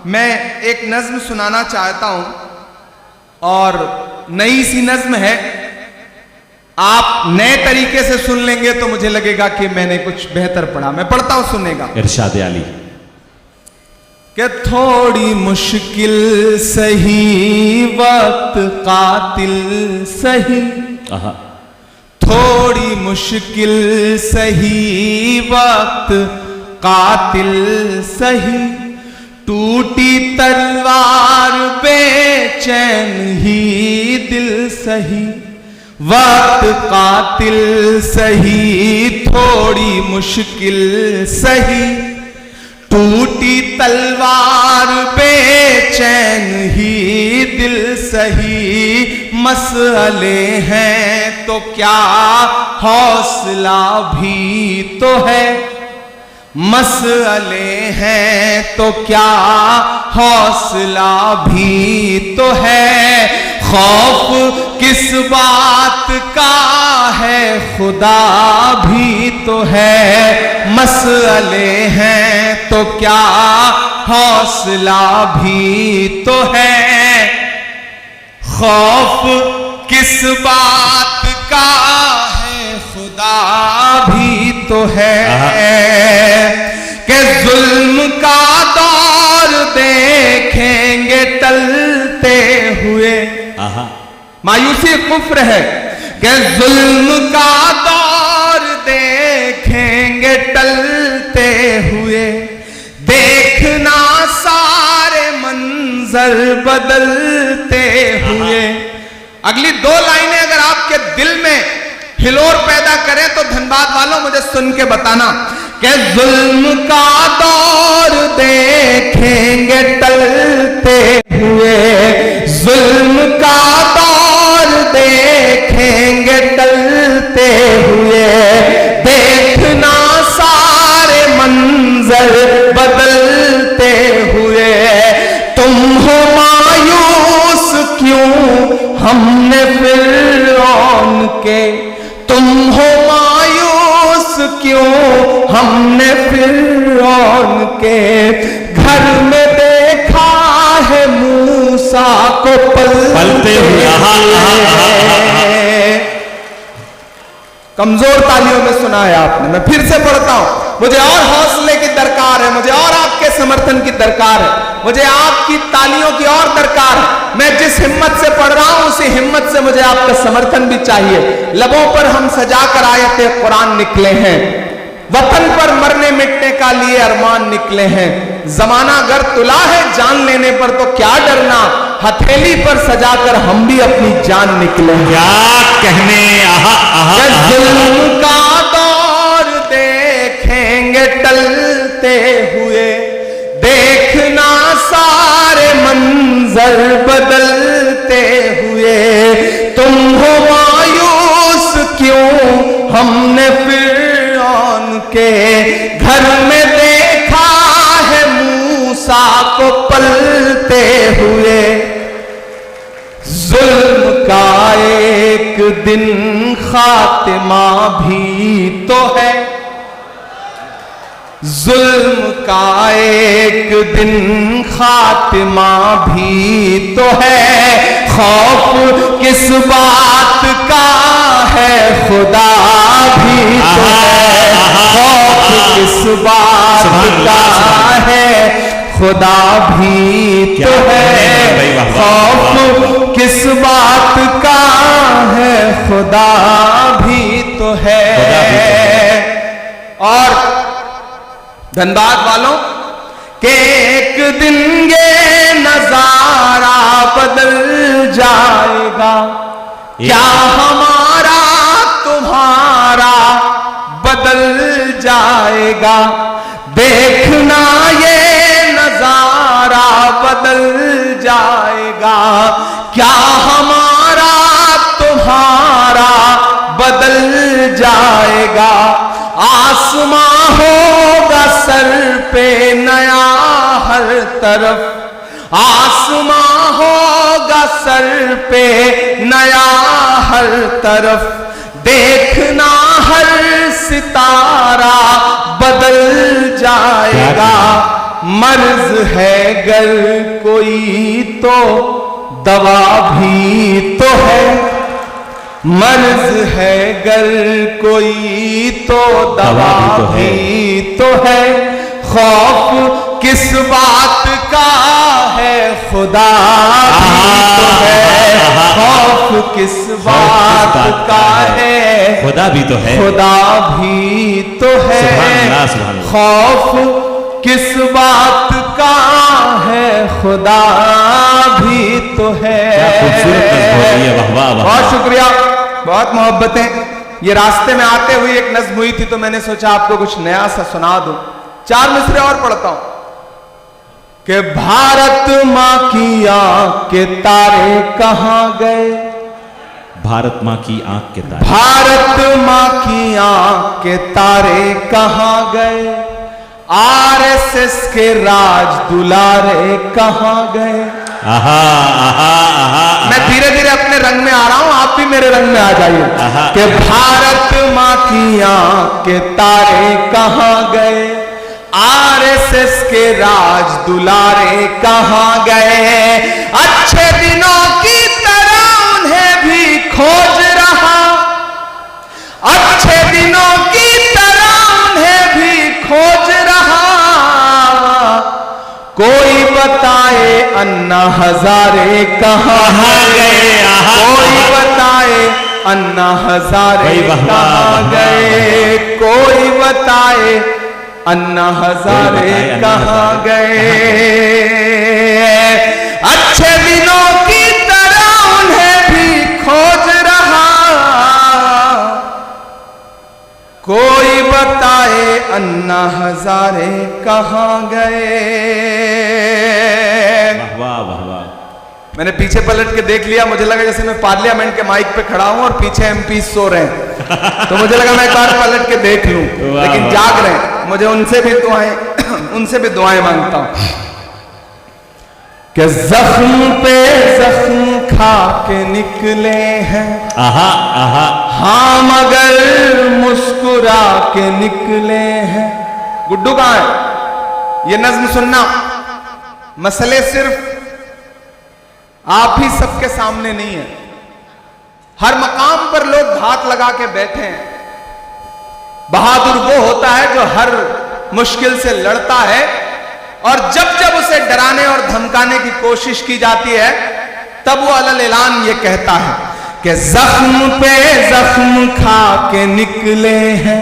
मैं एक नज्म सुनाना चाहता हूं और नई सी नज्म है। आप नए तरीके से सुन लेंगे तो मुझे लगेगा कि मैंने कुछ बेहतर पढ़ा। मैं पढ़ता हूं, सुनेगा। इरशाद आली कि थोड़ी मुश्किल सही वक्त कातिल सही, थोड़ी मुश्किल सही वक्त कातिल सही, टूटी तलवार बेचैन ही दिल सही, वक्त कातिल सही थोड़ी मुश्किल सही, टूटी तलवार बेचैन ही दिल सही, मसले हैं तो क्या हौसला भी तो है, मसले हैं तो क्या हौसला भी तो है, खौफ किस बात का है खुदा भी तो है, मसले हैं तो क्या हौसला भी तो है, खौफ किस बात का है खुदा भी तो है, कि जुल्म का दौर देखेंगे टलते हुए, मायूसी कुफ्र है, कि जुल्म का दौर देखेंगे टलते हुए, देखना सारे मंजर बदलते हुए। अगली दो लाइनें अगर आपके दिल में हिलोर पैदा करें तो धनबाद वालों मुझे सुन के बताना, कि जुल्म का दौर देखेंगे टलते हुए, जुल्म का दौर देखेंगे टलते हुए, देखना सारे मंजर बदलते हुए, तुम हो मायूस क्यों हमने फिरौन के, तुम हो मायूस क्यों हमने फिरौन के, घर में देखा है मूसा को पलते हुए। कमजोर तालियों में सुना है आपने। मैं फिर से पढ़ता हूं, मुझे और हौसले की दरकार है, मुझे और आपके समर्थन की दरकार है, मुझे आपकी तालियों की और दरकार है। मैं जिस हिम्मत से पढ़ रहा हूं उसी हिम्मत से मुझे आपका समर्थन भी चाहिए। लबों पर हम सजा कर आयते कुरान निकले हैं, वतन पर मरने मिटने का लिए अरमान निकले हैं, जमाना अगर तुला है जान लेने पर तो क्या डरना, हथेली पर सजाकर हम भी अपनी जान निकले हैं। क्या कहने जुल्म का दौर देखेंगे टलते हुए, देखना सारे मंजर बदलते हुए, तुम हो मायूस क्यों हमने फिरौन के घर में देखा है मूसा को पलते हुए, जुल्म का एक दिन खात्मा भी तो है, जुल्म का एक दिन खात्मा भी तो है, खौफ किस बात का है खुदा भी तो है, खौफ किस बात का है खुदा भी तो है, खौफ किस बात का है खुदा भी तो है। और धनबाद वालों के एक दिन ये नजारा बदल जाएगा, क्या हमारा तुम्हारा बदल जाएगा, देखना ये नजारा बदल जाएगा, क्या हमारा तुम्हारा बदल जाएगा, आसमां होगा सर पे नया हर तरफ, आसमां होगा सर पे नया हर तरफ, देखना हर सितारा बदल जाएगा, मर्ज है गर कोई तो दवा भी तो है, मर्ज है गर कोई तो दवा भी तो है, खौफ किस बात का है खुदा भी तो है, खौफ किस बात का है खुदा भी तो है, खुदा भी तो है, खौफ किस बात का है खुदा भी तो है। बहुत शुक्रिया, बहुत मोहब्बतें। ये रास्ते में आते हुए एक नज्म हुई थी तो मैंने सोचा आपको कुछ नया सा सुना दूं। 4 मिसरे और पढ़ता हूं कि भारत मां की आंख के तारे कहां गए, भारत मां की आंख के तारे, भारत मां की आंख के तारे कहां गए, आरएसएस के राज दुलारे कहां गए। आहा आहा आहा, मैं धीरे धीरे अपने रंग में आ रहा हूं, आप भी मेरे रंग में आ जाइए कि भारत मां की आंख के तारे कहां गए, आरएसएस के राज दुलारे कहां गए, अच्छे दिनों की तरह उन्हें भी खोज रहा, अच्छे दिनों की तरह उन्हें भी खोज रहा, कोई बताए अन्ना हजारे कहां गए, कोई बताए अन्ना हजारे कहां गए, कोई बताए अन्ना हजारे कहां गए, अच्छे दिनों की तरह उन्हें भी खोज रहा, कोई बताए अन्ना हजारे कहां गए। वाह वाह वाह। मैंने पीछे पलट के देख लिया, मुझे लगा जैसे मैं पार्लियामेंट के माइक पे खड़ा हूं और पीछे एमपी सो रहे हैं, तो मुझे लगा मैं एक बार पलट के देख लूं, लेकिन जाग रहे हैं। मुझे उनसे भी दुआएं मांगता हूं कि जख्म पे जख्म खा के निकले हैं, आहा आहा, हाँ मगर मुस्कुरा के निकले हैं। गुड्डू कहां है? ये नज्म सुनना, मसले सिर्फ आप ही सबके सामने नहीं है, हर मकाम पर लोग घात लगा के बैठे हैं। बहादुर वो होता है जो हर मुश्किल से लड़ता है, और जब जब उसे डराने और धमकाने की कोशिश की जाती है तब वो अलल ऐलान ये कहता है कि जख्म पे जख्म खा के निकले हैं,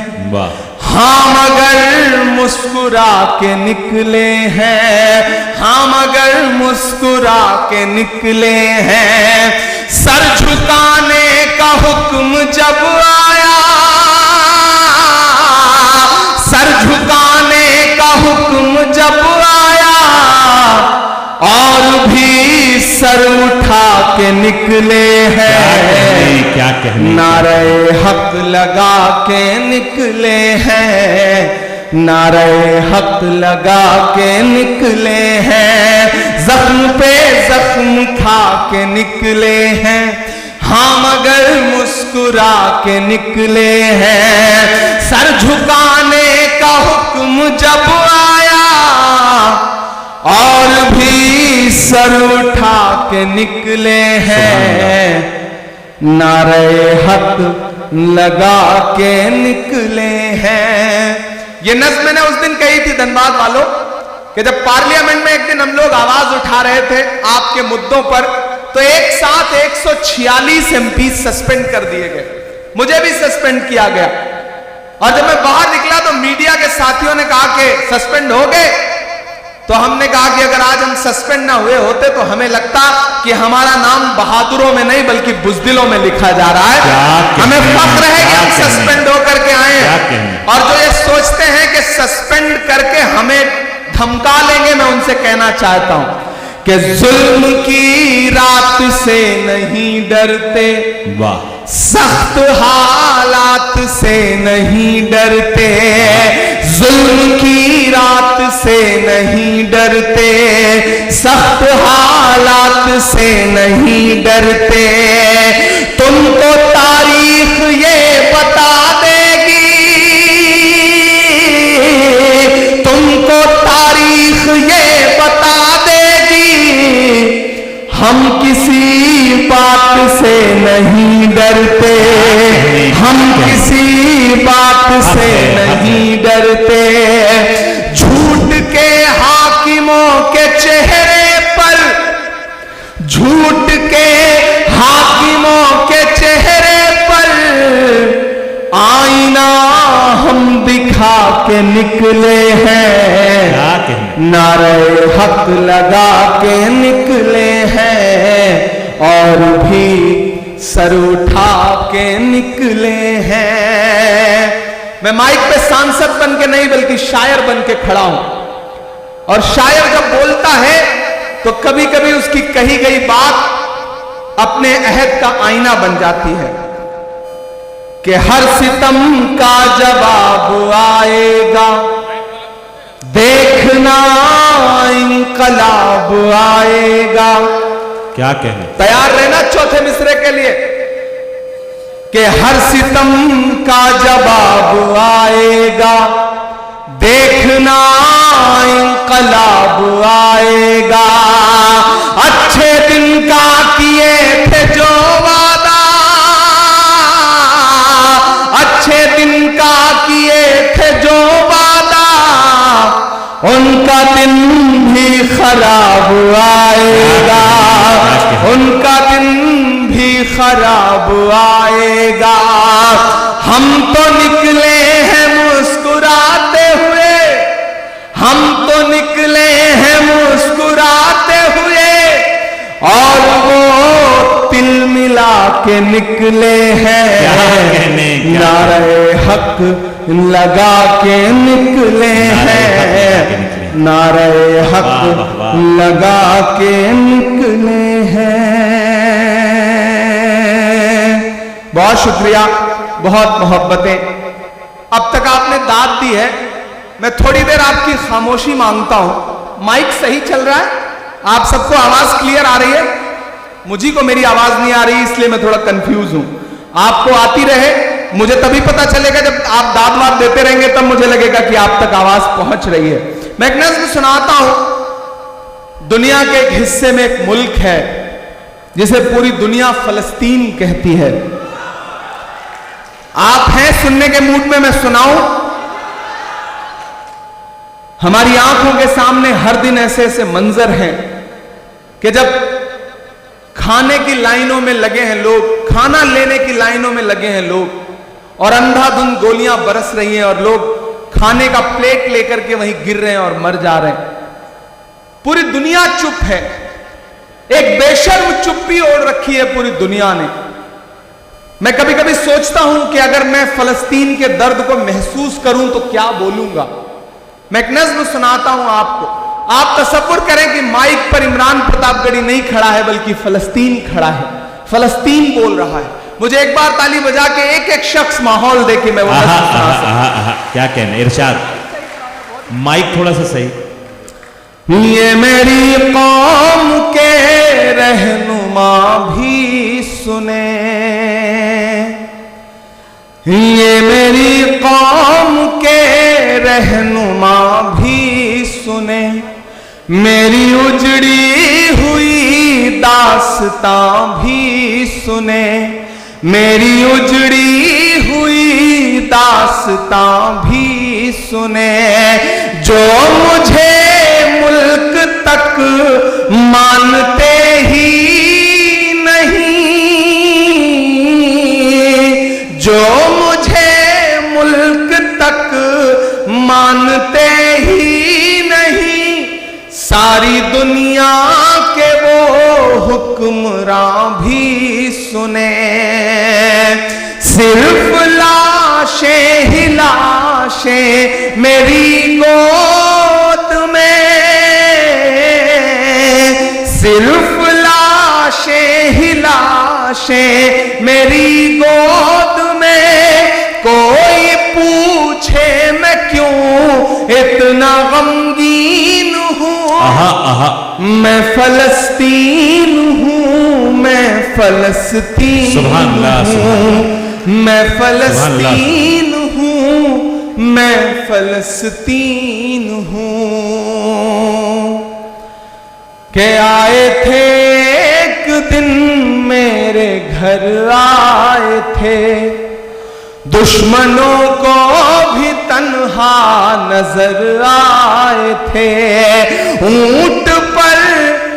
हाँ मगर मुस्कुरा के निकले हैं, हाँ मगर मुस्कुरा के निकले हैं। सर झुकाने का हुक्म जब आया, सर झुकाने का हुक्म जब आया, और भी सर उठा के निकले हैं, क्या कहने, नारे हक लगा के निकले हैं, नारे हक लगा के निकले हैं। जख्म पे जख्म खा के निकले हैं, हाँ मगर मुस्कुरा के निकले हैं। सर झुकाने का हुक्म जब आया, और भी सर उठा के निकले हैं, नारे हक लगा के निकले हैं। ये नज़्म मैंने उस दिन कही थी धनबाद वालों कि जब पार्लियामेंट में एक दिन हम लोग आवाज उठा रहे थे आपके मुद्दों पर, तो एक साथ 146 एमपी सस्पेंड कर दिए गए, मुझे भी सस्पेंड किया गया। और जब मैं बाहर निकला तो मीडिया के साथियों ने कहा कि सस्पेंड हो गए, तो हमने कहा कि अगर आज हम सस्पेंड ना हुए होते तो हमें लगता कि हमारा नाम बहादुरों में नहीं बल्कि बुज़दिलों में लिखा जा रहा है। हमें फख्र है कि हम सस्पेंड होकर के आए हैं। और जो ये सोचते हैं कि सस्पेंड करके हमें धमका लेंगे, मैं उनसे कहना चाहता हूं कि जुल्म की रात से नहीं डरते, वाह, सख्त हालात से नहीं डरते, जुल्म की रात से नहीं डरते, सख्त हालात से नहीं डरते। तुमको तारीख ये बता देगी, तुमको तारीख हम किसी बात से नहीं डरते, हम किसी बात से नहीं डरते। झूठ के हाकिमों के चेहरे पर, झूठ के हाकिमों के चेहरे पर आईना हम दिखा के निकले हैं, क्या कहने, नारे हक लगा के निकले हैं और भी सर उठा के निकले हैं। मैं माइक पे सांसद बन के नहीं बल्कि शायर बन के खड़ा हूं, और शायर जब बोलता है तो कभी कभी उसकी कही गई बात अपने अहद का आईना बन जाती है कि हर सितम का जवाब आएगा, देखना इंकलाब आएगा। क्या कहने, तैयार रहना चौथे मिसरे के लिए कि हर सितम का जवाब आएगा, देखना इंकलाब आएगा। अच्छे दिन का किए थे जो वादा, अच्छे दिन का किए थे जो वादा, उनका दिन भी खराब आएगा, उनका दिन भी खराब आएगा। हम तो निकले हैं मुस्कुराते हुए, हम तो निकले हैं मुस्कुराते हुए, और वो तिल मिला के निकले हैं, नारे हक लगा के निकले हैं, नारे हक लगा के निकले हैं। बहुत शुक्रिया, बहुत मोहब्बतें। अब तक आपने दाद दी है, मैं थोड़ी देर आपकी खामोशी मांगता हूं। माइक सही चल रहा है? आप सबको आवाज क्लियर आ रही है? मुझे को मेरी आवाज नहीं आ रही, इसलिए मैं थोड़ा कंफ्यूज हूं। आपको आती रहे, मुझे तभी पता चलेगा जब आप दाद वाद देते रहेंगे, तब मुझे लगेगा कि आप तक आवाज पहुंच रही है। मैं एक नज़्म सुनाता हूं। दुनिया के एक हिस्से में एक मुल्क है जिसे पूरी दुनिया फलस्तीन कहती है। आप हैं सुनने के मूड में? मैं सुनाऊं? हमारी आंखों के सामने हर दिन ऐसे ऐसे मंजर हैं कि जब खाने की लाइनों में लगे हैं लोग, खाना लेने की लाइनों में लगे हैं लोग, और अंधाधुंध गोलियां बरस रही हैं और लोग खाने का प्लेट लेकर के वहीं गिर रहे हैं और मर जा रहे हैं। पूरी दुनिया चुप है, एक बेशर्म चुप्पी ओढ़ रखी है पूरी दुनिया ने। मैं कभी कभी सोचता हूं कि अगर मैं फलस्तीन के दर्द को महसूस करूं तो क्या बोलूंगा। मैं एक नज़्म सुनाता हूं आपको। आप तसव्वुर करें कि माइक पर इमरान प्रतापगढ़ी नहीं खड़ा है बल्कि फलस्तीन खड़ा है, फलस्तीन बोल रहा है। मुझे एक बार ताली बजा के एक एक शख्स माहौल दे के मैं वो नज़्म सुना सकता। क्या कहने, इरशाद, माइक थोड़ा सा सही। ये मेरी कौम के रहनुमा भी सुने, ये मेरी कौम के रहनुमा भी सुने, मेरी उजड़ी हुई दास्तां भी सुने, मेरी उजड़ी हुई दास्तां भी सुने। जो मुझे मुल्क तक मानते ही नहीं, जो मुझे मुल्क तक मानते ही नहीं, सारी दुनिया के वो हुक्मरां भी सुने। सिर्फ लाशें ही लाशें मेरी गोद में, सिर्फ लाशें ही लाशें मेरी गोद में। कोई पूछे मैं क्यों इतना गमगीन हूं, मैं फलस्तीन हूं, मैं फलस्तीन हूं, मैं फलस्तीन हूं, मैं फलस्तीन हूं। के आए थे दिन मेरे घर आए थे, दुश्मनों को भी तन्हा नजर आए थे। ऊंट पर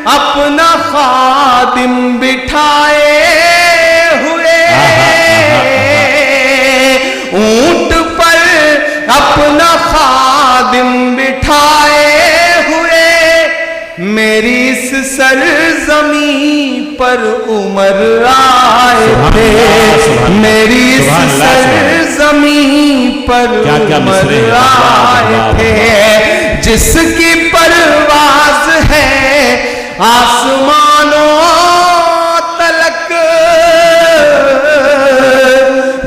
अपना खादिम बिठाए हुए, ऊंट पर अपना खादिम बिठाए हुए, मेरी इस सरजमी पर उमर आए थे, मेरी इस सरजमी पर उमर आए थे। जिसकी परवाज है आसमानों तलक,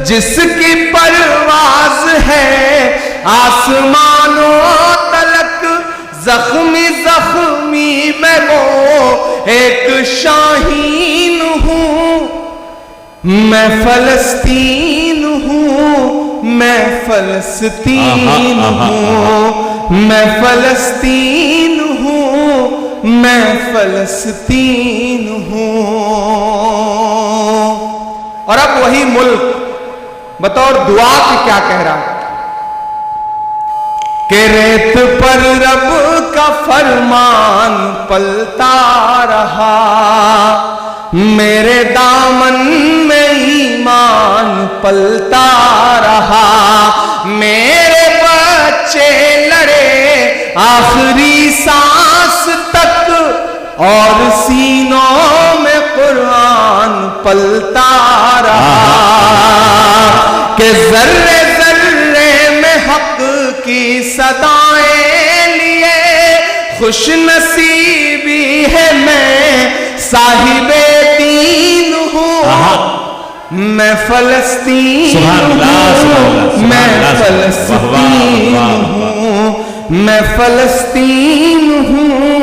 जिसकी परवाज है आसमानों तलक, जख्मी जख्मी मैं वो एक शाहीन हूं, मैं फलस्तीन हूं, मैं फलस्तीन हूं, मैं फलस्तीन हूं, मैं फलस्तीन हूं। और अब वही मुल्क बतौर दुआ के क्या कह रहा है कि रेत पर रब का फरमान पलता रहा, मेरे दामन में ईमान पलता रहा, मेरे बच्चे लड़े आखिरी सांस तक, और सीनों में कुरान पलता रहा, कि जर्रे जर्रे में हक की सदाएं लिए, खुश नसीबी है मैं साहिबे दीन हूँ, मैं फलस्तीन हूँ, मैं फलस्तीन हूँ, मैं फलस्तीन हूँ,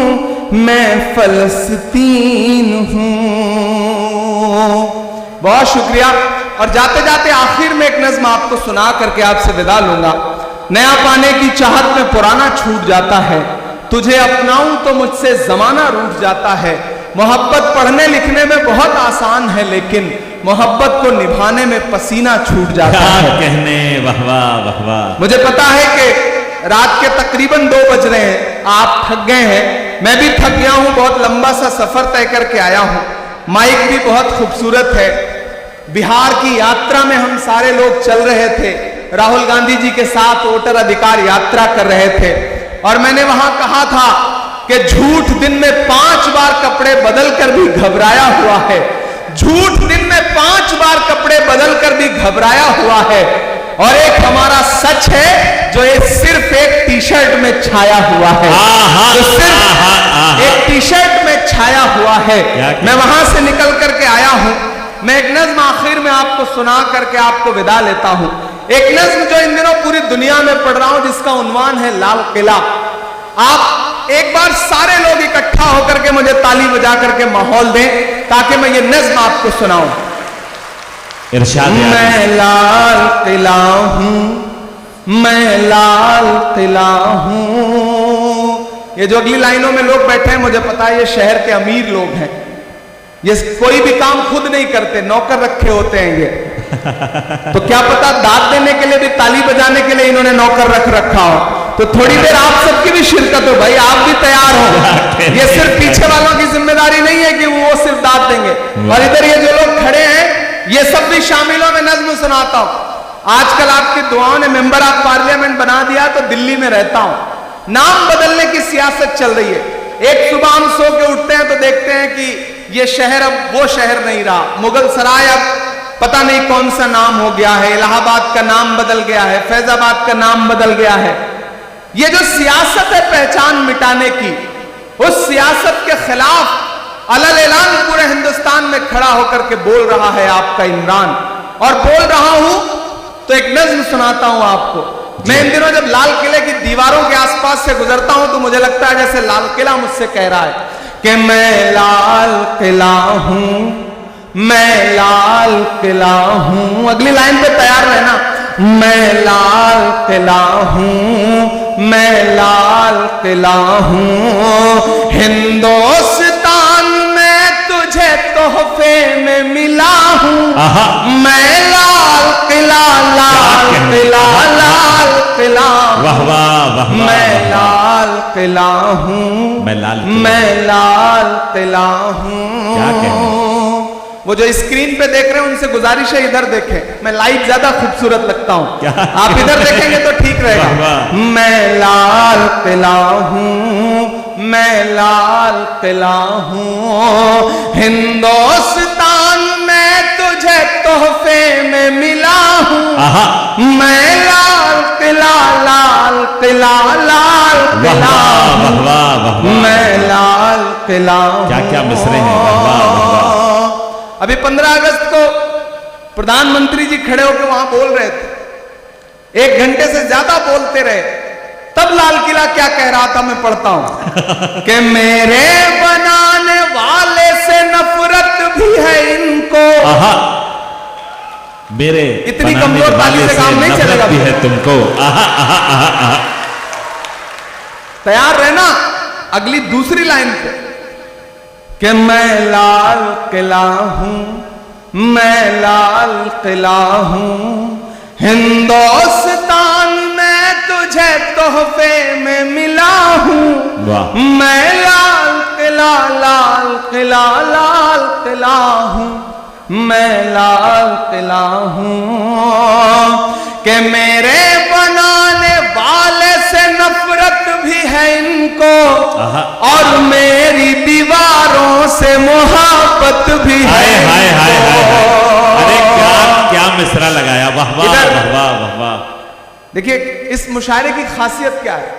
मैं फलस्तीन हूँ। बहुत शुक्रिया। और जाते जाते आखिर में एक नज्म आपको सुना करके आपसे विदा लूंगा। नया पाने की चाहत में पुराना छूट जाता है, तुझे अपनाऊं तो मुझसे जमाना रूठ जाता है। मोहब्बत पढ़ने लिखने में बहुत आसान है, लेकिन मोहब्बत को निभाने में पसीना छूट जाता है। कहने वाह वाह वाह वाह। मुझे पता है कि रात के तकरीबन 2 बज रहे हैं, आप थक गए हैं, मैं भी थक गया हूं, बहुत लंबा सा सफर तय करके आया हूं। माइक भी बहुत खूबसूरत है। बिहार की यात्रा में हम सारे लोग चल रहे थे, राहुल गांधी जी के साथ वोटर अधिकार यात्रा कर रहे थे, और मैंने वहां कहा था कि झूठ दिन में 5 बार कपड़े बदल कर भी घबराया हुआ है, झूठ दिन में 5 बार कपड़े बदल कर भी घबराया हुआ है, और एक हमारा सच है जो ये सिर्फ एक टी शर्ट में छाया हुआ है, जो सिर्फ एक टी शर्ट में छाया हुआ है। मैं वहां से निकल करके आया हूं। मैं एक नज्म आखिर में आपको सुना करके आपको विदा लेता हूं। एक नज्म जो इन दिनों पूरी दुनिया में पढ़ रहा हूं, जिसका उन्वान है लाल किला। आप एक बार सारे लोग इकट्ठा होकर के मुझे ताली बजा करके माहौल दें ताकि मैं ये नज्म आपको सुनाऊं। मैं लाल किला हूं, मैं लाल किला हूं। ये जो अगली लाइनों में लोग बैठे हैं, मुझे पता है ये शहर के अमीर लोग हैं, ये कोई भी काम खुद नहीं करते, नौकर रखे होते हैं ये। तो क्या पता दाद देने के लिए भी, ताली बजाने के लिए इन्होंने नौकर रख रखा हो। तो थोड़ी देर आप सबकी भी शिरकत हो भाई, आप भी तैयार हो। ये सिर्फ पीछे वालों की जिम्मेदारी नहीं है कि वो सिर्फ दाद देंगे, और इधर ये जो लोग खड़े हैं ये सब भी शामिल हो। मैं नज्म सुनाता हूं। आजकल आपकी दुआओं ने मेंबर ऑफ पार्लियामेंट बना दिया, तो दिल्ली में रहता हूं। नाम बदलने की सियासत चल रही है। एक सुबह हम सो के उठते हैं तो देखते हैं कि ये शहर अब वो शहर नहीं रहा, मुगल सराय अब पता नहीं कौन सा नाम हो गया है, इलाहाबाद का नाम बदल गया है, फैजाबाद का नाम बदल गया है। ये जो सियासत है पहचान मिटाने की, उस सियासत के खिलाफ अलल ऐलान पूरे हिंदुस्तान में खड़ा होकर के बोल रहा है आपका इमरान। और बोल रहा हूं तो एक नज्म सुनाता हूं आपको। मैं इन दिनों जब लाल किले की दीवारों के आसपास से गुजरता हूं तो मुझे लगता है जैसे लाल किला मुझसे कह रहा है कि मैं लाल किला हूं, मैं लाल किला हूं। अगली लाइन पे तैयार रहना। मैं लाल किला हूं, मैं लाल किला हूं। हिंदुस्तान में तुझे तो आहा। मैं लाल किला लाल किला लाल किला, वाह वाह वाह मैं वाह। लाल किला हूँ, मैं लाल किला। मैं लाल किला हूँ। क्या कहने? वो जो स्क्रीन पे देख रहे हैं उनसे गुजारिश है इधर देखें, मैं लाइव ज्यादा खूबसूरत लगता हूँ, क्या? आप इधर देखेंगे तो ठीक रहेगा। वाह, वाह। मैं लाल किला हूँ, मैं लाल किला हूँ, हिंदुस्तान में तुझे तोहफे में मिला हूँ। आहा। मैं लाल किला लाल किला लाल वाह किला वाह वाह हूँ, वाह वाह वाह। मैं लाल किला क्या क्या हूँ। मिसरे हैं, वाह वाह वाह वाह। अभी 15 अगस्त को प्रधानमंत्री जी खड़े होकर वहां बोल रहे थे, 1 घंटे से ज्यादा बोलते रहे, तब लाल किला क्या कह रहा था मैं पढ़ता हूं कि मेरे बनाने वाले से नफरत भी है इनको। आहा। मेरे इतनी बनाने कमजोर ताली वाले से काम नहीं नफरत चलेगा। भी है तुमको। आहा आहा आहा आहा। तैयार रहना अगली दूसरी लाइन पे कि मैं लाल किला हूं, मैं लाल किला हूं, हिंदुस्तान में तुझे तोहफे में मिला हूं। वाह। मैं लाल किला लाल किला लाल किला हूं, मैं लाल किला हूं कि मेरे बनाने वाले से नफरत भी है इनको, आहा। और मेरी दीवारों से मोहब्बत भी है। हाय हाय हाय हाय हाय। अरे क्या क्या मिसरा लगाया, वाह वाह इधर- वाह वाह वाह वाह। देखिए इस मुशायरे की खासियत क्या है,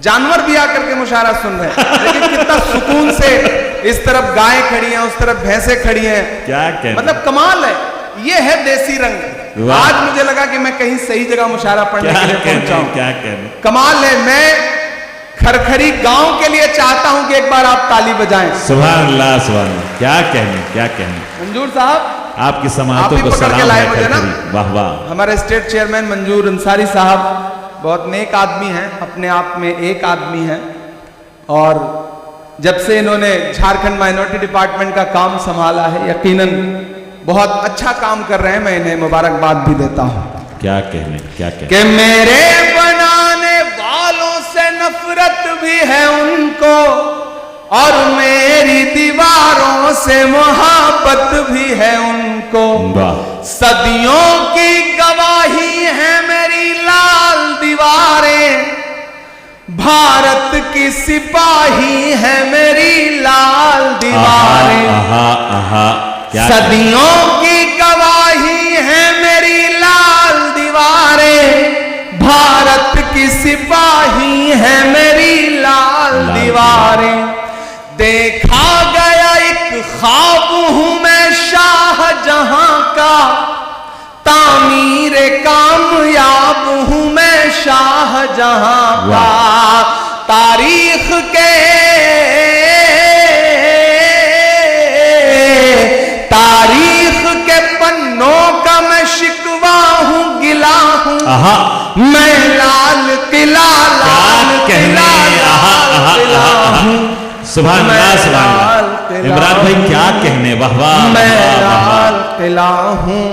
जानवर भी आकर के मुशायरा सुन रहे हैं, लेकिन कितना सुकून से इस तरफ गाय खड़ी हैं, उस तरफ भैंसे खड़ी हैं, क्या कहने? मतलब कमाल है। ये है देसी रंग। वाह। आज मुझे लगा कि मैं कहीं सही जगह मुशायरा पढ़ने क्या के लिए पहुंचा कहने, हूं। क्या कहने। कमाल है। मैं खरखरी गांव के लिए चाहता हूं कि एक बार आप ताली बजाएं। सुभान अल्लाह सुभान अल्लाह। क्या कहने, क्या कहने। मंजूर साहब, आपकी आप समातों ही को पकड़ के सलाम लाए है मुझे ना। खरखरी। वाह वाह। हमारे स्टेट चेयरमैन मंजूर अंसारी साहब बहुत नेक आदमी हैं, अपने आप में एक आदमी हैं, और जब से इन्होंने झारखंड माइनॉरिटी डिपार्टमेंट का काम संभाला है, यकीनन बहुत अच्छा काम कर रहे हैं। मैं इन्हें मुबारकबाद भी देता हूं क्या कहने, क्या कहने। कि मेरे बनाने वालों से नफरत भी है उनको, और मेरी दीवारों से मोहब्बत भी है उनको। वाह। सदियों की गवाही है मेरी लाल दीवारें, भारत की सिपाही है मेरी लाल दीवारें। आहा आहा। क्या सदियों की गवाही है मेरी लाल दीवारें, भारत की सिपाही है मेरी लाल दीवारें। देखा गया एक ख्वाब हूं मैं शाहजहां का, तामीर कामयाब हूं मैं शाहजहां का। तारीख के पन्नों का मैं शिकवा हूं, गिला हूं। आहा। मैं लाल किला लाल किला लाल किला हूं। सुभान अल्लाह सुभान अल्लाह। इमरान भाई क्या कहने, वाह वाह। मैं वाह, वाह, वाह। लाल किला हूं,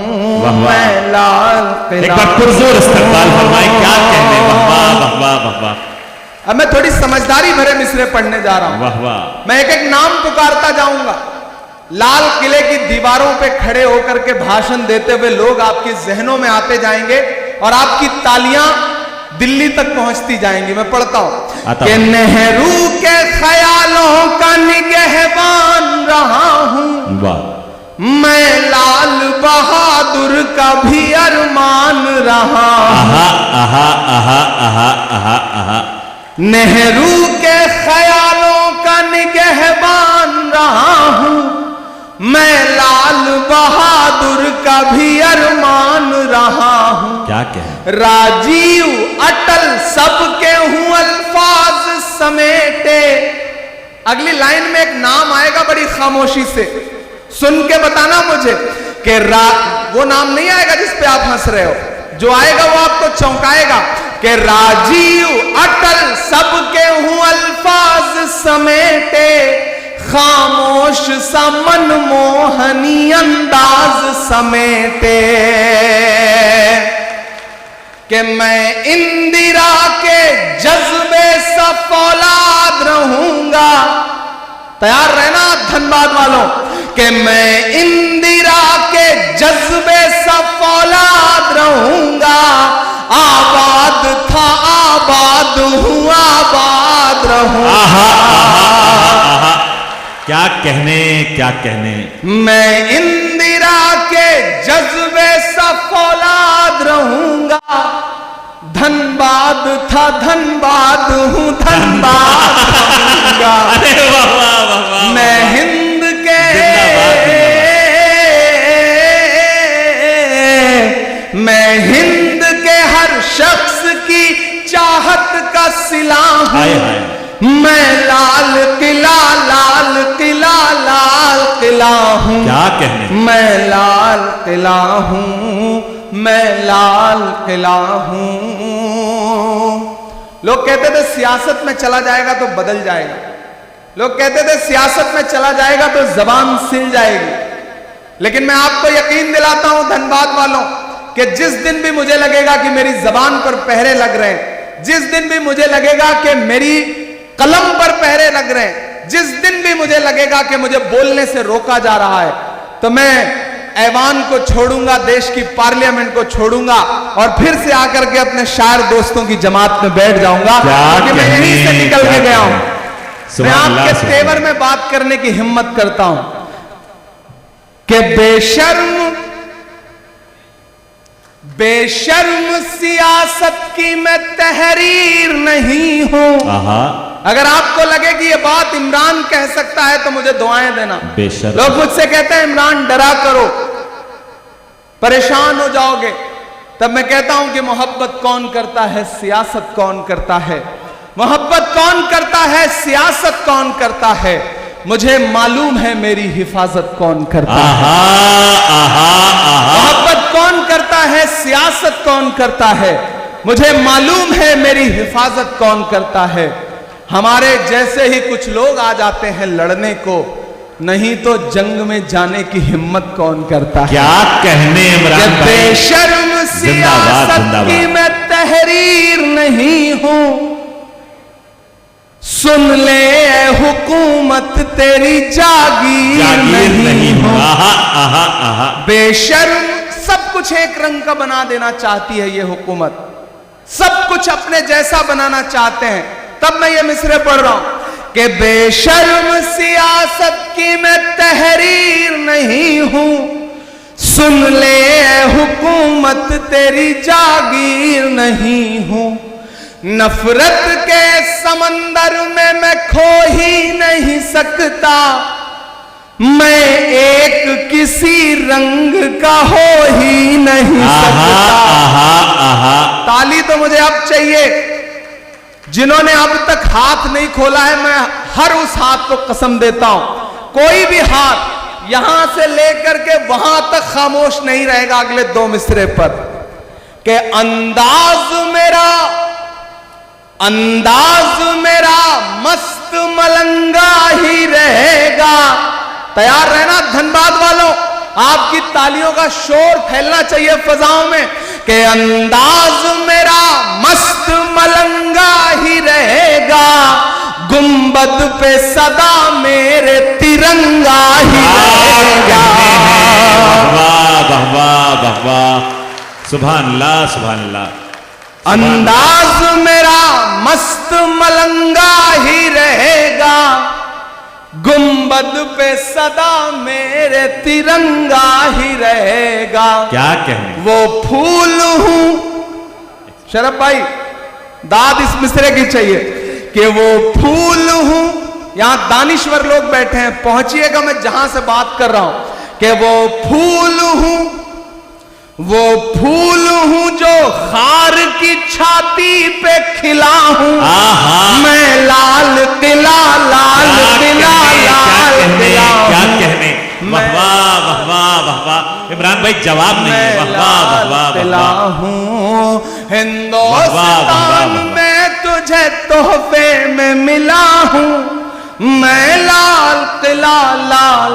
वाह, वाह। मैं लाल एक किला। बार पुरजोर इस्तकबाल फरमाए, क्या कहने, वाह वाह वाह वाह वाह वाह। अब मैं थोड़ी समझदारी भरे मिसरे पढ़ने जा रहा हूं। वाह वाह। मैं एक एक नाम पुकारता जाऊंगा। लाल किले की दीवारों पे खड़े होकर के भाषण देते हुए लोग आपके जहनों में आते जाएंगे, और आपकी तालियां दिल्ली तक पहुंचती जाएंगी। मैं पढ़ता हूं कि नेहरू के ख्यालों का निगहबान रहा हूं, वाह। मैं लाल बहादुर का भी अरमान रहा हूं। आहा आहा आहा आहा आहा आहा। नेहरू के ख्यालों का निगहबान रहा हूं, मैं लाल बहादुर का भी अरमान रहा हूं। क्या कहे। राजीव अटल सबके हूं अल्फाज समेटे। अगली लाइन में एक नाम आएगा बड़ी खामोशी से, सुन के बताना मुझे कि वो नाम नहीं आएगा जिस पे आप हंस रहे हो, जो आएगा वो आपको चौंकाएगा कि राजीव अटल सबके हूं अल्फाज समेटे, खामोश खामोश सा मनमोहनी अंदाज समेटे कि मैं इंदिरा के जज्बे सा फौलाद रहूंगा। तैयार रहना धनबाद वालों कि मैं इंदिरा के जज्बे सा फौलाद रहूंगा। आबाद था आबाद हूं आबाद रहूंगा। क्या कहने क्या कहने। मैं इंदिरा के जज्बे सा फौलाद रहूंगा। धनबाद था धनबाद हूं धनबाद रहूंगा। अरे वाह वाह वाह वाह। मैं हिंद के मैं हिंद के हर शख्स की चाहत का सिला हूं। मैं लाल किला लाल किला लाल किला हूं। क्या कहने। मैं लाल किला हूं मैं लाल किला हूं। लोग कहते थे सियासत में चला जाएगा तो बदल जाएगा। लोग कहते थे सियासत में चला जाएगा तो जबान सिल जाएगी। लेकिन मैं आपको यकीन दिलाता हूं धनबाद वालों कि जिस दिन भी मुझे लगेगा कि मेरी जबान पर पहरे लग रहे हैं, जिस दिन भी मुझे लगेगा कि मेरी कलम पर पहरे लग रहे हैं, जिस दिन भी मुझे लगेगा कि मुझे बोलने से रोका जा रहा है, तो मैं ऐवान को छोड़ूंगा, देश की पार्लियामेंट को छोड़ूंगा और फिर से आकर के अपने शायर दोस्तों की जमात में बैठ जाऊंगा, क्योंकि मैं यहीं से निकल के गया हूं। मैं आपके तेवर में बात करने की हिम्मत करता हूं कि बेशर्म सियासत की मैं तहरीर नहीं हूं। अगर आपको लगे कि ये बात इमरान कह सकता है तो मुझे दुआएं देना। लोग मुझसे कहते हैं इमरान डरा करो, परेशान हो जाओगे। तब मैं कहता हूं कि मोहब्बत कौन करता है, सियासत कौन करता है। मोहब्बत कौन करता है, सियासत कौन करता है। मुझे मालूम है मेरी हिफाजत कौन करता है। मोहब्बत कौन करता है, सियासत कौन करता है। मुझे मालूम है मेरी हिफाजत कौन करता है। हमारे जैसे ही कुछ लोग आ जाते हैं लड़ने को, नहीं तो जंग में जाने की हिम्मत कौन करता है। क्या कहने इमरान भाई। बेशर्म सियासत की मैं तहरीर नहीं हूं। सुन ले हुकूमत तेरी जागीर नहीं हूं। बेशर्म सब कुछ एक रंग का बना देना चाहती है ये हुकूमत, सब कुछ अपने जैसा बनाना चाहते हैं। तब मैं ये मिसरे पढ़ रहा हूं कि बेशर्म सियासत की मैं तहरीर नहीं हूं। सुन ले हुकूमत तेरी जागीर नहीं हूं। नफरत के समंदर में मैं खो ही नहीं सकता। मैं एक किसी रंग का हो ही नहीं सकता। ताली तो मुझे अब चाहिए। जिन्होंने अब तक हाथ नहीं खोला है, मैं हर उस हाथ को कसम देता हूं, कोई भी हाथ यहां से लेकर के वहां तक खामोश नहीं रहेगा अगले 2 मिसरे पर कि अंदाज मेरा मस्त मलंगा ही रहेगा। तैयार रहना धनबाद वालों, आपकी तालियों का शोर फैलना चाहिए फजाओं में कि अंदाज मेरा मस्त मलंगा ही रहेगा। गुंबद पे सदा मेरे तिरंगा ही रहेगा। वाह वाह वाह वाह, सुभान अल्लाह सुभान अल्लाह। अंदाज मेरा मस्त मलंगा ही रहेगा। गुंबद पे सदा मेरे तिरंगा ही रहेगा। क्या कहने। वो फूल हूं, शरफ भाई दाद इस मिसरे की चाहिए कि वो फूल हूं। यहां दानिश्वर लोग बैठे हैं, पहुंचिएगा मैं जहां से बात कर रहा हूं कि वो फूल हूं जो खार की छाती पे खिला हूं। मैं लाल किला लाल किला लाल किला। क्या कहने। वाह वाह वाह वाह वाह। इमरान भाई जवाब नहीं है। वाह वाह वाह वाह हूं। हिंदुस्तान में तुझे तोहफे में मिला हूं। मैं लाल किला लाल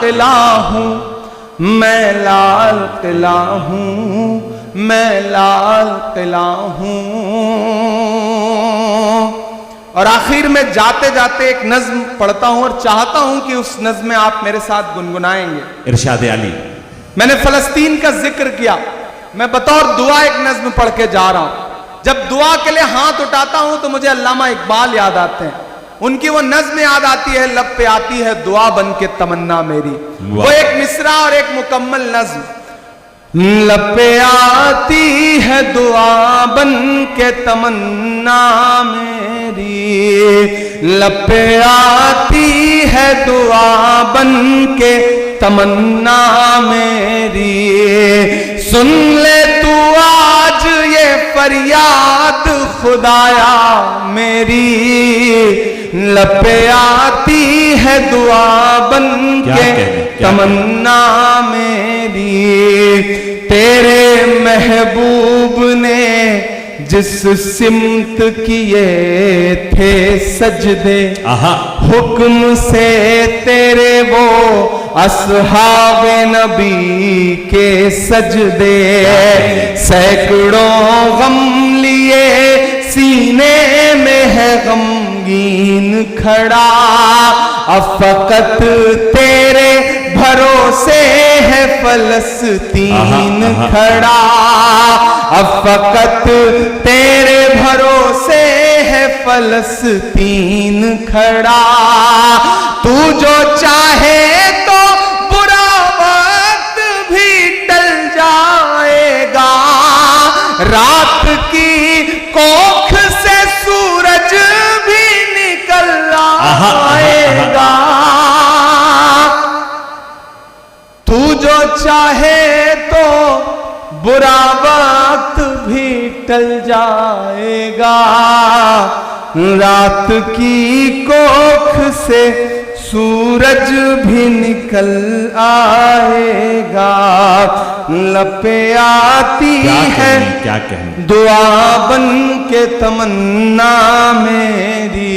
किला हूँ, मैं लाल किला हूँ, मैं लाल किला हूँ। और आखिर में जाते जाते एक नज्म पढ़ता हूं और चाहता हूं कि उस नज्म में आप मेरे साथ गुनगुनाएंगे। इरशाद अली। मैंने फलस्तीन का जिक्र किया, मैं बतौर दुआ एक नज्म पढ़ के जा रहा हूं। जब दुआ के लिए हाथ उठाता हूं तो मुझे अल्लामा इकबाल याद आते हैं, उनकी वो नज्म याद आती है, लब पे आती है दुआ बन के तमन्ना मेरी। वो एक मिसरा और एक मुकम्मल नज्म। लब पे आती है दुआ बन के तमन्ना मेरी, लब पे आती है दुआ बन के तमन्ना मेरी। सुन ले तू आज ये फरियाद खुदाया मेरी, लब पे आती है दुआ बन के तमन्ना मेरी। तेरे महबूब ने जिस सिमत किए थे सजदे, हुक्म से तेरे वो असहाबे नबी के सजदे। सैकड़ों गम लिए सीने में है गमगीन खड़ा, अब फकत तेरे भरोसे है फलस्तीन खड़ा, अब फकत तेरे भरोसे है फलस्तीन खड़ा। तू जो चाहे तो बुरा वक्त भी टल जाएगा, रात की कोख से सूरज भी निकल आएगा। तू जो चाहे तो बुरा वक्त भी टल जाएगा, रात की कोख से सूरज भी निकल आएगा। लपे आती है क्या कहें दुआ बन के तमन्ना मेरी,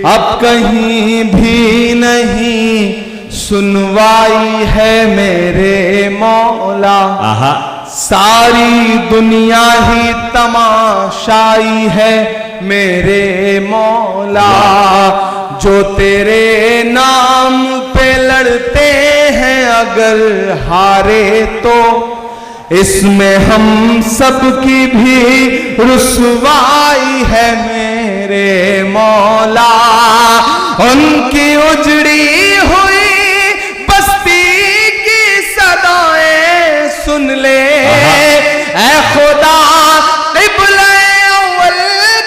अब कहीं भी नहीं सुनवाई है मेरे मौला। सारी दुनिया ही तमाशाई है मेरे मौला। जो तेरे नाम पे लड़ते हैं अगर हारे तो इसमें हम सब की भी रुसवाई है मेरे मौला। उनकी उजड़ी हुई बस्ती की सदाएं सुन ले ऐ खुदा, क़िबला अव्वल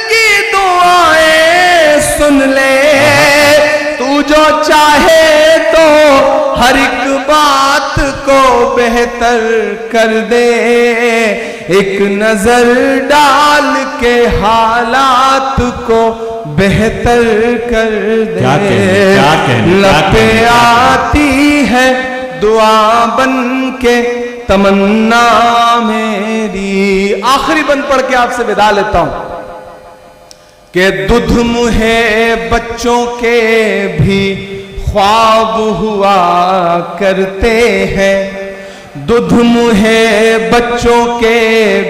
की दुआएं सुन ले। तू जो चाहे तो हर एक बात को बेहतर कर दे, एक नजर डाल के हालात को बेहतर कर दे। लपे आती है दुआ बन के तमन्ना मेरी। आखिरी बंद पढ़ के आपसे विदा लेता हूं कि दुध मुहे बच्चों के भी ख्वाब हुआ करते हैं, दुध मुहे बच्चों के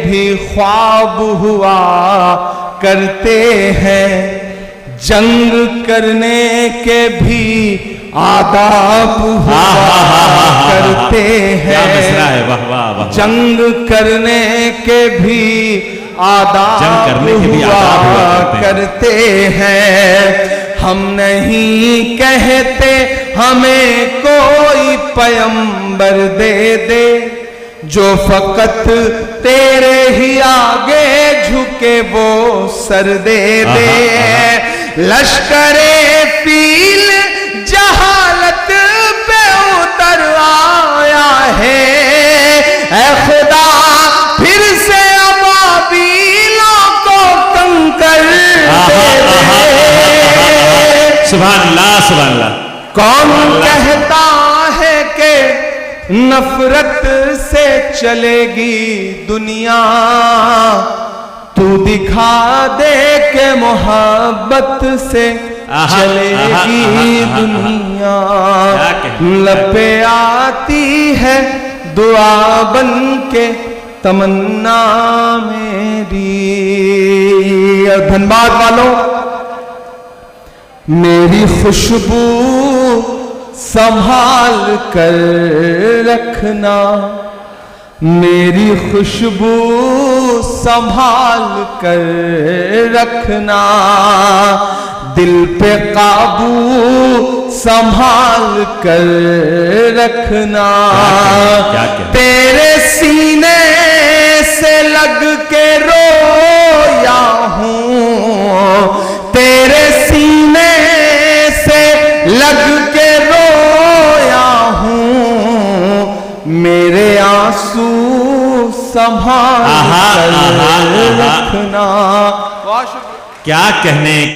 भी ख्वाब हुआ करते हैं। जंग करने के भी आदाब हुआ करते हैं, जंग करने के भी आदाब हुआ करते हैं। हम नहीं कहते हमें कोई पैगंबर दे दे, जो फकत तेरे ही आगे झुके वो सर दे दे। लश्करे फील जहालत पे उतर आया है, ऐ खुदा फिर से अबाबीलों को कंकर दे दे। सुभान अल्लाह, सुभान अल्लाह। कौन कहता है कि नफरत से चलेगी दुनिया, तू दिखा दे के मोहब्बत से चलेगी लब पे आती है दुआ बन के तमन्ना मेरी। और धनबाद वालों, मेरी खुशबू संभाल कर रखना, मेरी खुशबू संभाल कर रखना, दिल पे काबू संभाल कर रखना। तेरे सीने से लग के रोया हूं, तेरे सीने से लग के रोया हूं, मेरे आंसू संभाल कर रखना। क्या कहने